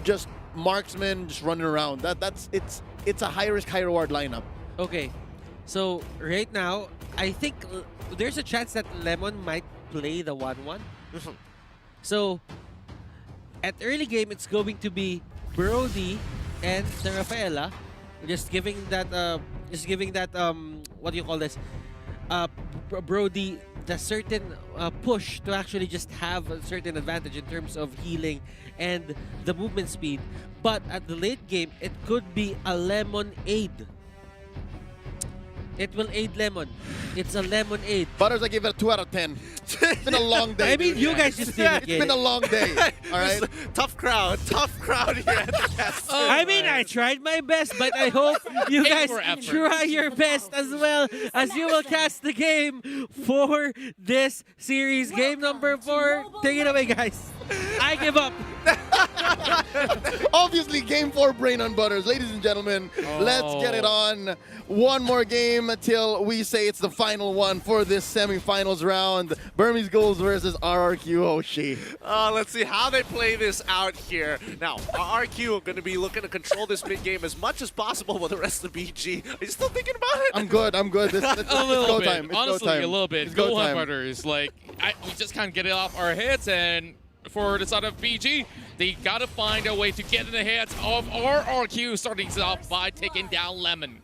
just marksmen just running around. It's a high risk, high reward lineup. Okay, so right now, I think there's a chance that Lemon might play the 1-1. So, at early game, it's going to be Brody and the Rafaela, just giving that, what do you call this? Brody the certain push to actually just have a certain advantage in terms of healing and the movement speed. But at the late game, it could be a Lemon aid. It will aid Lemon. It's a Lemon aid. Butters, I give it a 2 out of 10. It's been a long day. I mean, you guys just didn't It's get been it. a long day. All right. Tough crowd here at the cast. I mean, I tried my best, but I hope you guys try your best as well as you will cast the game for this series. Game number 4. Take it away, guys. I give up. Obviously, game 4 brain on Butters. Ladies and gentlemen, let's get it on. One more game till we say it's the final one for this semifinals round. Burmese Ghouls versus RRQ HOSHI. Let's see how they play this out here. Now, RRQ are going to be looking to control this mid game as much as possible with the rest of BG. Are you still thinking about it? I'm good. It's go time. It's Honestly, go time. a little bit. It's Go go on, time. Butters. Like, we just can't get it off our heads, and for the side of BG, they gotta find a way to get in the heads of RRQ, starting it off by taking down Lemon.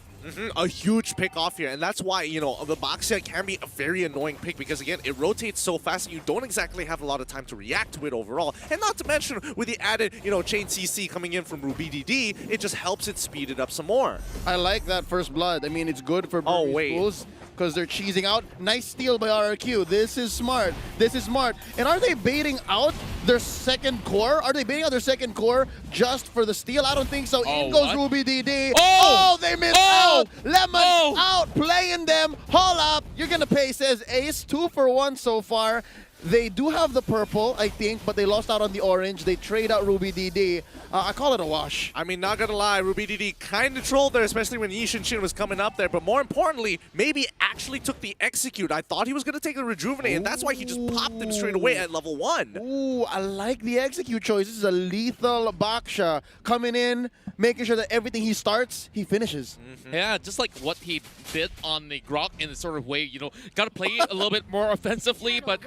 A huge pick off here, and that's why, you know, the Boxia can be a very annoying pick because, again, it rotates so fast and you don't exactly have a lot of time to react to it overall. And not to mention, with the added, you know, chain CC coming in from Ruby DD, it just helps it speed it up some more. I like that first blood. I mean, it's good for Burmese Ghouls because they're cheesing out. Nice steal by RRQ. This is smart. This is smart. And are they baiting out their second core? Are they baiting out their second core just for the steal? I don't think so. In goes Ruby DD. Oh, they missed out. Lemon out, playing them. Hold up. You're going to pay, says Ace. 2 for 1 so far. They do have the purple, I think, but they lost out on the orange. They trade out Ruby DD. I call it a wash. I mean, not gonna lie, Ruby DD kind of trolled there, especially when Yishin Shin was coming up there. But more importantly, maybe actually took the execute. I thought he was gonna take a rejuvenate, and that's why he just popped him straight away at level 1. Ooh, I like the execute choice. This is a lethal Baksha coming in, making sure that everything he starts, he finishes. Yeah, just like what he did on the Grok in the sort of way, you know, got to play it a little bit more offensively, but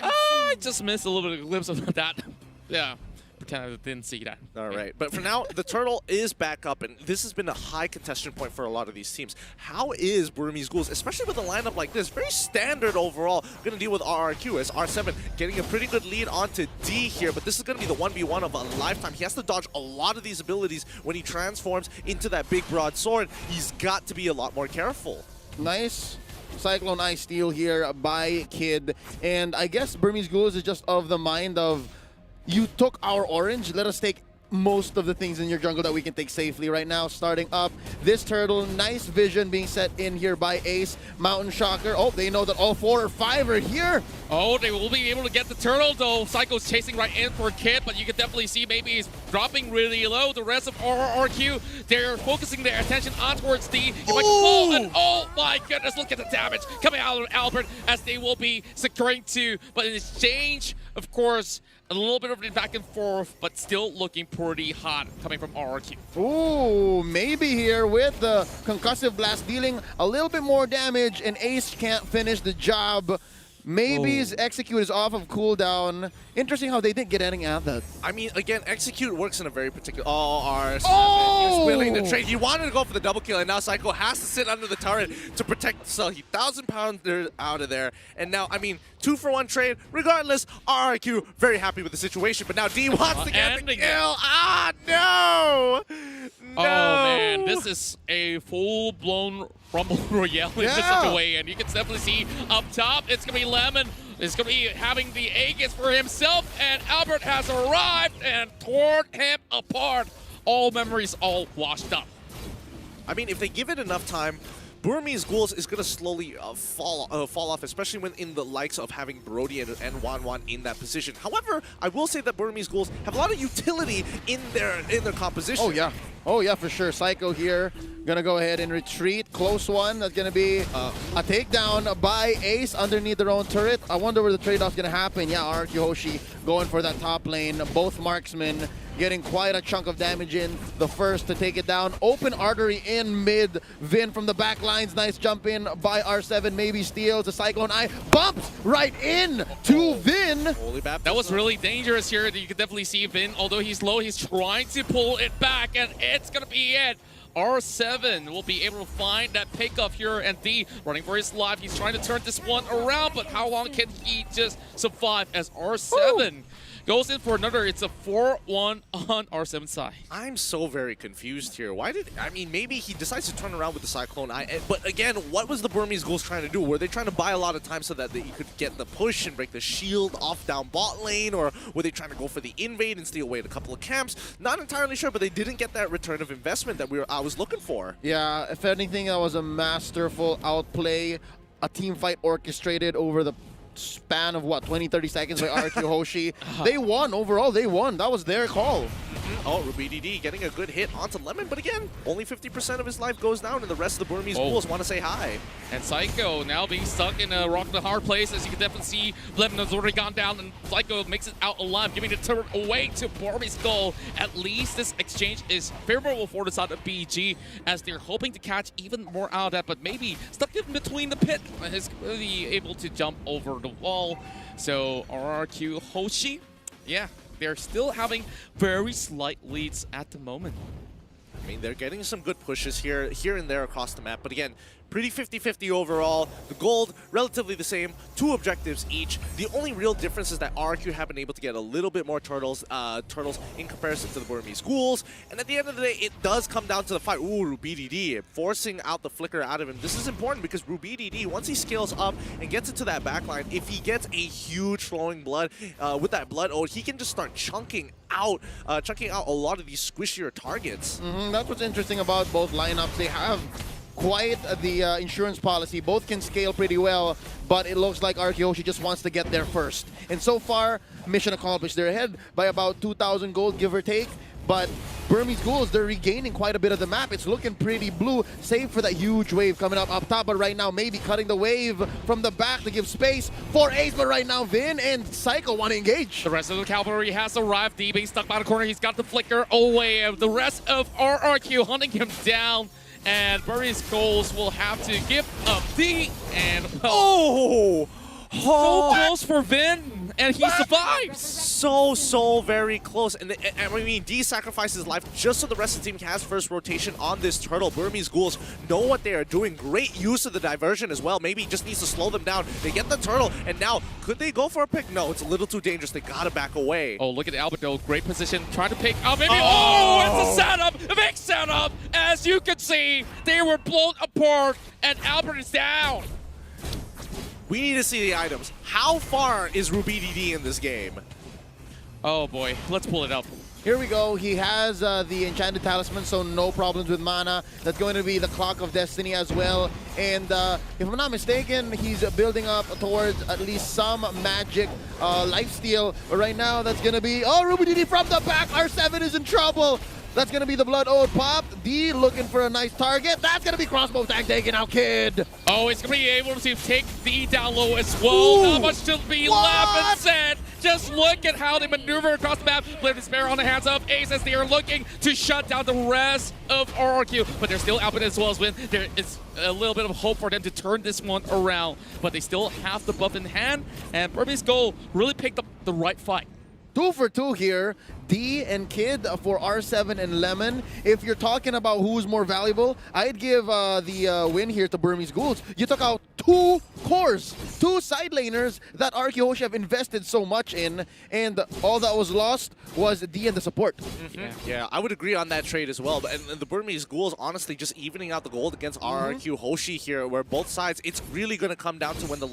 I just missed a little bit of a glimpse of that. Yeah, pretend I didn't see that. All right, but for now, the Turtle is back up, and this has been a high contestation point for a lot of these teams. How is Burmese Ghouls, especially with a lineup like this, very standard overall, going to deal with RRQ as R7 getting a pretty good lead onto D here, but this is going to be the 1v1 of a lifetime. He has to dodge a lot of these abilities when he transforms into that big broadsword. He's got to be a lot more careful. Nice Cyclone Eye steal here by Kid. And I guess Burmese Ghouls is just of the mind of, you took our orange, let us take most of the things in your jungle that we can take safely right now. Starting up this turtle, nice vision being set in here by Ace. Mountain Shocker. Oh, they know that all 4 or 5 are here. Oh, they will be able to get the turtle, though. Psycho's chasing right in for Kid, but you can definitely see maybe he's dropping really low. The rest of RRQ, they're focusing their attention on towards D. He might fall, and oh my goodness, look at the damage coming out of Albert as they will be securing 2. But in exchange, of course, a little bit of a back and forth, but still looking pretty hot coming from RRQ. Ooh, maybe here with the concussive blast dealing a little bit more damage, and Ace can't finish the job. Maybe his execute is off of cooldown. Interesting how they didn't get anything at that. I mean, again, execute works in a very particular... R7. He was willing to trade. He wanted to go for the double kill, and now Psycho has to sit under the turret to protect the cell. He 1,000-pounder out of there. And now, I mean, 2 for 1 trade. Regardless, RRQ very happy with the situation, but now D wants to get the kill. Ah, no! Oh man, this is a full-blown Rumble Royale in such a way, and you can definitely see up top, it's going to be Lemon. It's going to be having the Aegis for himself, and Albert has arrived and torn him apart. All memories all washed up. I mean, if they give it enough time, Burmese Ghouls is going to slowly fall off, especially when in the likes of having Brody and Wan Wan in that position. However, I will say that Burmese Ghouls have a lot of utility in their composition. Oh, yeah. Oh yeah, for sure. Psycho here gonna go ahead and retreat. Close one. That's gonna be a takedown by Ace underneath their own turret. I wonder where the trade-off's gonna happen. Yeah, RRQ HOSHI going for that top lane. Both marksmen getting quite a chunk of damage in. The first to take it down. Open artery in mid. Vin from the back lines. Nice jump in by R7. Maybe steals. The Cyclone Eye bumps right in to Vin. That was really dangerous here. You could definitely see Vin, although he's low, he's trying to pull it back, and it's gonna be it. R7 will be able to find that pickup here, and D running for his life. He's trying to turn this one around, but how long can he just survive as R7 goes in for another? It's a 4-1 on R7's side. I'm so very confused here. Why did, I mean, maybe he decides to turn around with the Cyclone Eye, but again, what was the Burmese Ghouls trying to do? Were they trying to buy a lot of time so that you could get the push and break the shield off down bot lane, or were they trying to go for the invade and steal away a couple of camps? Not entirely sure, but they didn't get that return of investment that I was looking for. Yeah, if anything, that was a masterful outplay. A team fight orchestrated over the span of what, 20-30 seconds by RRQ HOSHI. They won overall. They won. That was their call. Oh, RubyDD getting a good hit onto Lemon, but again, only 50% of his life goes down, and the rest of the Burmese Ghouls want to say hi. And Psycho now being stuck in a rock the hard place. As you can definitely see, Lemon has already gone down, and Psycho makes it out alive, giving the turret away to Burmese Skull. At least this exchange is favorable for the side of BG, as they're hoping to catch even more out of that, but maybe stuck in between the pit is really able to jump over the wall. So RRQ HOSHI, yeah, they're still having very slight leads at the moment. I mean, they're getting some good pushes here and there across the map, but again, pretty 50-50 overall. The gold, relatively the same, 2 objectives each. The only real difference is that RRQ have been able to get a little bit more turtles in comparison to the Burmese Ghouls. And at the end of the day, it does come down to the fight. Ooh, RubyDD forcing out the flicker out of him. This is important because RubyDD, once he scales up and gets into that backline, if he gets a huge flowing blood with that blood ode, he can just start chunking out a lot of these squishier targets. That's what's interesting about both lineups. They have quite the insurance policy. Both can scale pretty well, but it looks like RRQ HOSHI just wants to get there first. And so far, mission accomplished. They're ahead by about 2,000 gold, give or take. But Burmese Ghouls, they're regaining quite a bit of the map. It's looking pretty blue, save for that huge wave coming up top. But right now, maybe cutting the wave from the back to give space for Ace. But right now, Vin and Psycho want to engage. The rest of the cavalry has arrived. D being stuck by the corner. He's got the flicker away. The rest of RRQ hunting him down. And Burmese Ghouls will have to give up D. And oh! So close for Vin, and he survives. So very close. And I mean, D sacrificed his life just so the rest of the team has first rotation on this turtle. Burmese Ghouls know what they are doing. Great use of the diversion as well. Maybe he just needs to slow them down. They get the turtle, and now, could they go for a pick? No, it's a little too dangerous. They gotta back away. Oh, look at Albert though. Great position. Trying to pick up. Maybe. Oh, it's a setup. A big setup. As you can see, they were blown apart, and Albert is down. We need to see the items. How far is RubyDD in this game? Oh boy, let's pull it up. Here we go. He has the Enchanted Talisman, so no problems with mana. That's going to be the Clock of Destiny as well. And if I'm not mistaken, he's building up towards at least some magic lifesteal. But right now, that's going to be... Oh, RubyDD from the back. R7 is in trouble. That's going to be the Blood Ode pop. D looking for a nice target. That's going to be crossbow tag taken out, kid. Oh, he's going to be able to take D down low as well. Ooh, not much to be left and said. Just look at how they maneuver across the map. Blade Despair on the hands of Ace as they are looking to shut down the rest of RRQ. But they're still out as well as Win. There is a little bit of hope for them to turn this one around. But they still have the buff in hand. And Burmese Goal really picked up the right fight. 2 for 2 here. D and Kid for R7 and Lemon. If you're talking about who's more valuable, I'd give the win here to Burmese Ghouls. You took out 2 cores, 2 side laners that RRQ HOSHI have invested so much in, and all that was lost was D and the support. Yeah, I would agree on that trade as well. And the Burmese Ghouls honestly just evening out the gold against RRQ HOSHI here, where both sides, it's really going to come down to when the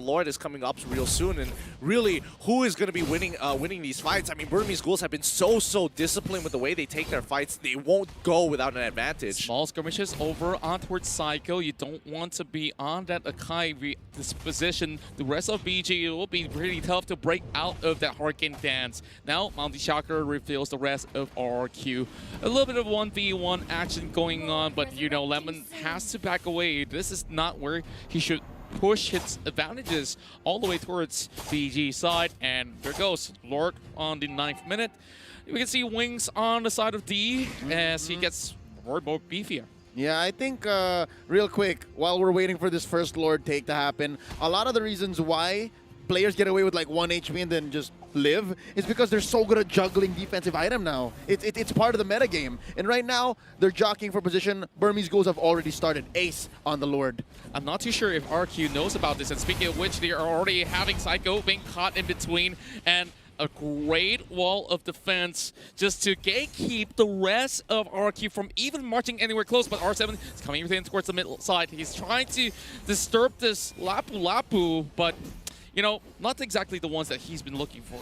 Lord is coming up real soon, and really who is going to be winning these fights. I mean, mean, Burmese Ghouls have been so disciplined with the way they take their fights. They won't go without an advantage. Small skirmishes over on towards Psycho. You don't want to be on that Akai this position. The rest of BG, it will be pretty tough to break out of that Hurricane dance. Now, Mounty Shocker reveals the rest of RRQ. A little bit of 1v1 action going on, but you know, Lemon has to back away. This is not where he should push his advantages all the way towards BG side, and there goes Lord on the 9th minute. We can see Wings on the side of D as he gets more beefier. Yeah, I think real quick, while we're waiting for this first Lord take to happen, a lot of the reasons why players get away with like 1 HP and then just live is because they're so good at juggling defensive item now. It's part of the meta game. And right now, they're jockeying for position. Burmese Ghouls have already started ace on the Lord. I'm not too sure if RQ knows about this, and speaking of which, they are already having Psycho being caught in between, and a great wall of defense just to gatekeep the rest of RQ from even marching anywhere close. But R7 is coming within towards the middle side. He's trying to disturb this Lapu, but you know, not exactly the ones that he's been looking for.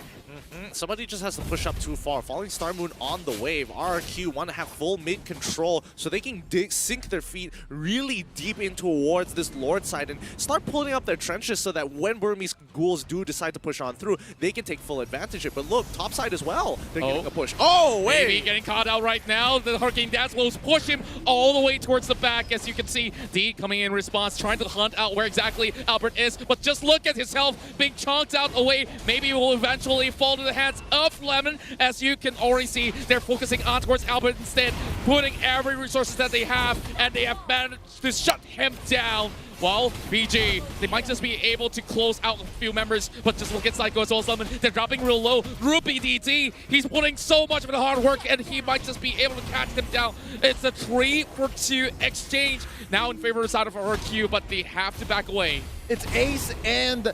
Somebody just has to push up too far. Falling Star Moon on the wave. RRQ want to have full mid control so they can sink their feet really deep in towards this Lord side and start pulling up their trenches so that when Burmese Ghouls do decide to push on through, they can take full advantage of it. But look, top side as well. They're getting a push. Oh, wait! Maybe getting caught out right now. The Hurricane Dance will push him all the way towards the back. As you can see, D coming in response, trying to hunt out where exactly Albert is. But just look at his health being chunked out away. Maybe it will eventually fall to the hands of Lemon. As you can already see, they're focusing on towards Albert instead, putting every resources that they have, and they have managed to shut him down. While BG, they might just be able to close out a few members, but just look at Psycho as well as Lemon. They're dropping real low. Ruby DT, he's putting so much of the hard work, and he might just be able to catch them down. It's a 3-for-2 exchange now in favor of the side of RQ, but they have to back away. It's Ace and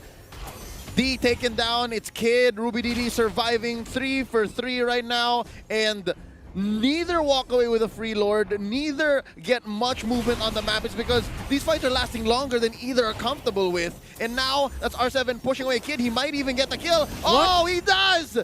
D taken down. It's Kid, Ruby DD surviving 3 for 3 right now, and neither walk away with a free Lord, neither get much movement on the map. It's because these fights are lasting longer than either are comfortable with. And now that's R7 pushing away Kid. He might even get the kill. Oh, he does!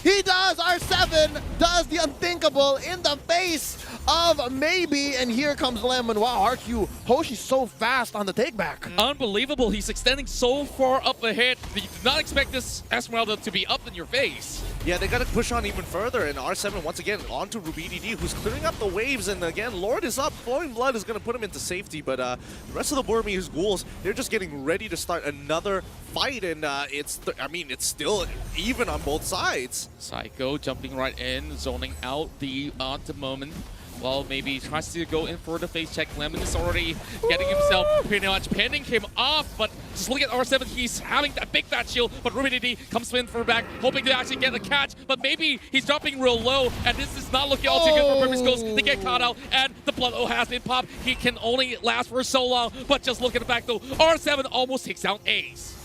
He does! R7 does the unthinkable in the face of Maybe, and here comes Lemon. Wow, RQ, HOSHI's so fast on the takeback. Unbelievable, he's extending so far up ahead. You did not expect this Esmeralda to be up in your face. Yeah, they got to push on even further, and R7 once again onto Ruby DD, who's clearing up the waves, and again, Lord is up. Flowing Blood is going to put him into safety, but the rest of the Burmese Ghouls, they're just getting ready to start another fight, and it's still even on both sides. Psycho jumping right in, zoning out the at the moment. Well, maybe he tries to go in for the face check. Lemon is already getting himself pretty much pinning him off, but just look at R7. He's having that big fat shield, but Ruby DD comes in from the back, hoping to actually get a catch, but maybe he's dropping real low, and this is not looking all too good for Burmese Ghouls. They get caught out, and the Blood O has been popped. He can only last for so long, but just look at the back though. R7 almost takes down Ace.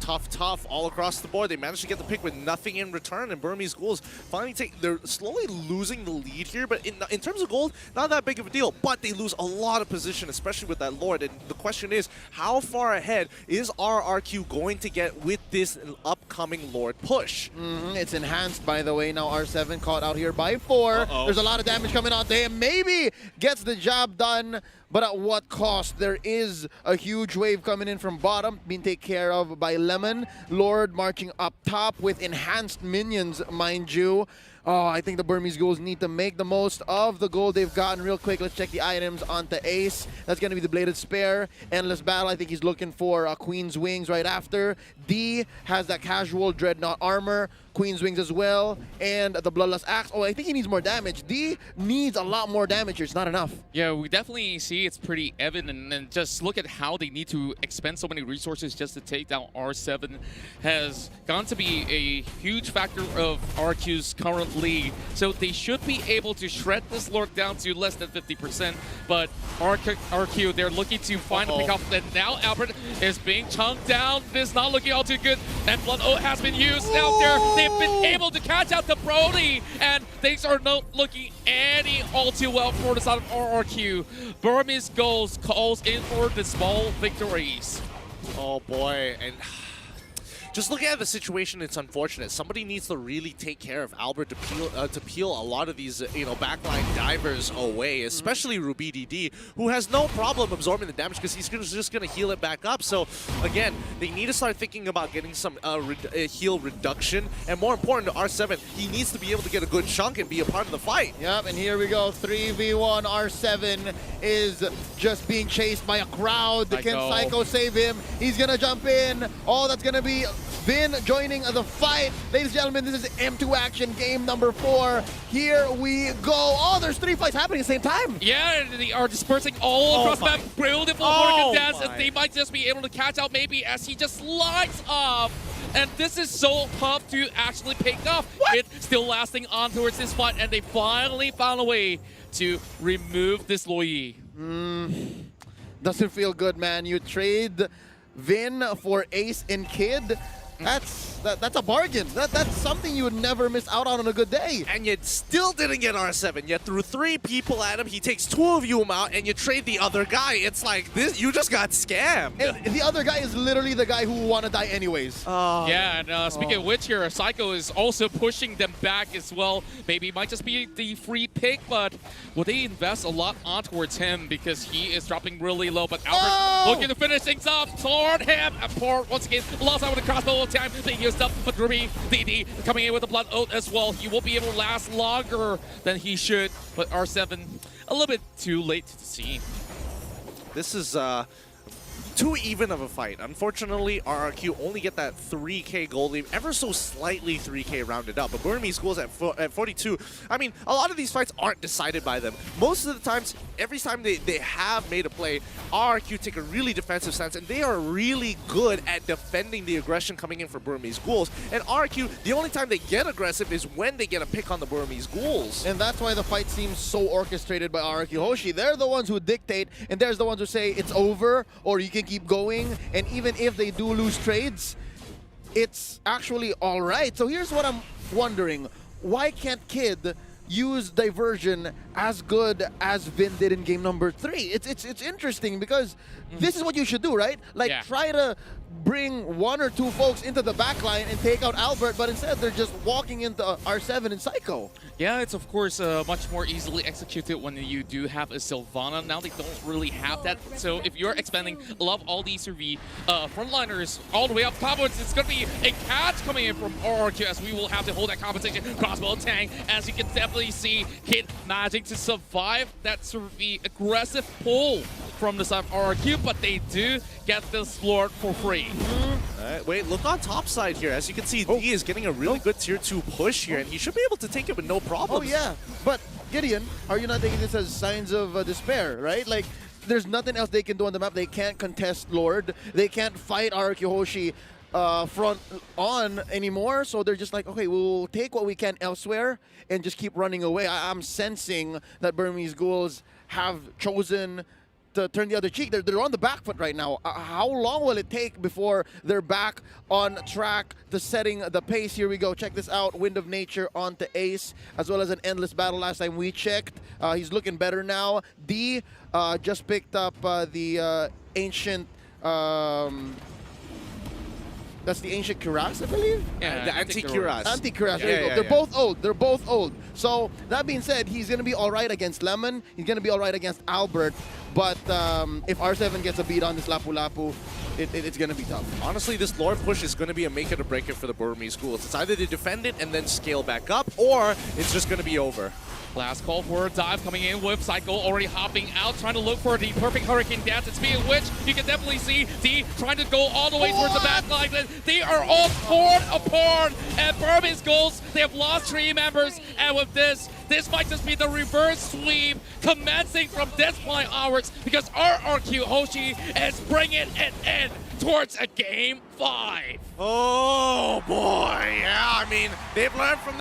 Tough all across the board. They managed to get the pick with nothing in return, and Burmese Ghouls finally they're slowly losing the lead here, but in terms of gold, not that big of a deal, but they lose a lot of position, especially with that Lord, and the question is, how far ahead is RRQ going to get with this upcoming Lord push? It's enhanced, by the way. Now R7 caught out here by 4. There's a lot of damage coming out there. Maybe gets the job done, but at what cost? There is a huge wave coming in from bottom, being taken care of by Lemon. Lord marching up top with enhanced minions, mind you. Oh, I think the Burmese Ghouls need to make the most of the gold they've gotten real quick. Let's check the items onto Ace. That's going to be the Bladed Spare. Endless Battle, I think he's looking for Queen's Wings right after. D has that casual Dreadnought armor. Queen's Wings as well, and the Bloodlust Axe. Oh, I think he needs more damage. D needs a lot more damage here. It's not enough. Yeah, we definitely see it's pretty evident, and just look at how they need to expend so many resources just to take down R7 has gone to be a huge factor of RQ's current lead. So they should be able to shred this Lord down to less than 50%, but RQ, they're looking to find a pick off, and now Albert is being chunked down. This is not looking all too good, and Blood O has been used out there. They've been able to catch out the Brody, and things are not looking any all too well for the side of RRQ. Burmese Ghouls calls in for the small victories. Oh boy, and just looking at the situation, it's unfortunate. Somebody needs to really take care of Albert to peel a lot of these, backline divers away, especially Ruby DD, who has no problem absorbing the damage because he's just going to heal it back up. So, again, they need to start thinking about getting some heal reduction. And more important to R7, he needs to be able to get a good chunk and be a part of the fight. Yep, and here we go. 3v1. R7 is just being chased by a crowd. Can Psycho save him? He's going to jump in. Oh, that's going to be Vin joining the fight. Ladies and gentlemen, this is M2 Action game number 4. Here we go. Oh, there's 3 fights happening at the same time. Yeah, they are dispersing all across the map. Beautiful Morgan dance, and they might just be able to catch out maybe as he just slides off. And this is so tough to actually pick up. It's still lasting on towards this fight, and they finally found a way to remove this Loyi. Doesn't feel good, man. You trade Vin for Ace and Kid. That's a bargain. That's something you would never miss out on a good day. And you still didn't get R7. You threw 3 people at him. He takes 2 of you out, and you trade the other guy. It's like this. You just got scammed. And the other guy is literally the guy who would want to die anyways. Yeah, and speaking of which here, Psycho is also pushing them back as well. Maybe it might just be the free pick, but will they invest a lot on towards him because he is dropping really low? But Albert looking to finish things off toward him. And poor, once again, lost out with a crossbow time being used up, but Ruby DD coming in with a blood oath as well. He will be able to last longer than he should, but R7 a little bit too late to see. This is too even of a fight. Unfortunately, RRQ only get that 3K gold lead, ever so slightly 3K rounded up. But Burmese Ghouls at 42, I mean, a lot of these fights aren't decided by them. Most of the times, every time they have made a play, RRQ take a really defensive stance, and they are really good at defending the aggression coming in for Burmese Ghouls. And RRQ, the only time they get aggressive is when they get a pick on the Burmese Ghouls. And that's why the fight seems so orchestrated by RRQ HOSHI. They're the ones who dictate, and there's the ones who say it's over, or you can keep going. And even if they do lose trades, it's actually all right. So here's what I'm wondering. Why can't Kid use diversion as good as Vin did in game number 3? It's interesting because this is what you should do, right? Like, try to bring 1 or 2 folks into the backline and take out Albert, but instead they're just walking into R7 and Psycho. Yeah, it's of course much more easily executed when you do have a Sylvana. Now they don't really have that. So if you're expanding a lot of all these frontliners all the way up top, it's going to be a catch coming in from RRQ as we will have to hold that compensation. Crossbow tank, as you can definitely see, Kid managing to survive that sort of aggressive pull from the side of RRQ, but they do get this floor for free. Alright, wait, look on top side here. As you can see, D is getting a really good tier 2 push here, and he should be able to take it with no problem. Oh yeah, but Gideon, are you not taking this as signs of despair, right? Like, there's nothing else they can do on the map. They can't contest Lord. They can't fight RRQ HOSHI front on anymore, so they're just like, okay, we'll take what we can elsewhere and just keep running away. I'm sensing that Burmese Ghouls have chosen to turn the other cheek. They're on the back foot right now. How long will it take before they're back on track to setting the pace? Here we go. Check this out. Wind of Nature onto Ace, as well as an endless battle last time we checked. He's looking better now. D just picked up the ancient... that's the ancient Cuirass, I believe? Yeah, the anti-Cuirass. Anti-Cuirass, there you go. They're both old. They're both old. So, that being said, he's going to be all right against Lemon. He's going to be all right against Albert. But if R7 gets a beat on this Lapu-Lapu, it's going to be tough. Honestly, this Lord push is going to be a make it or break it for the Burmese Ghouls. It's either they defend it and then scale back up, or it's just going to be over. Last call for a dive coming in with Psycho already hopping out, trying to look for the perfect Hurricane dance. And speaking of which, you can definitely see D trying to go all the way towards the back line. They are all torn apart. And Burmese Ghouls, they have lost 3 members. And with this might just be the reverse sweep commencing from this point onwards, because RRQ HOSHI is bringing it in towards a game 5. Oh boy, yeah, I mean, they've learned from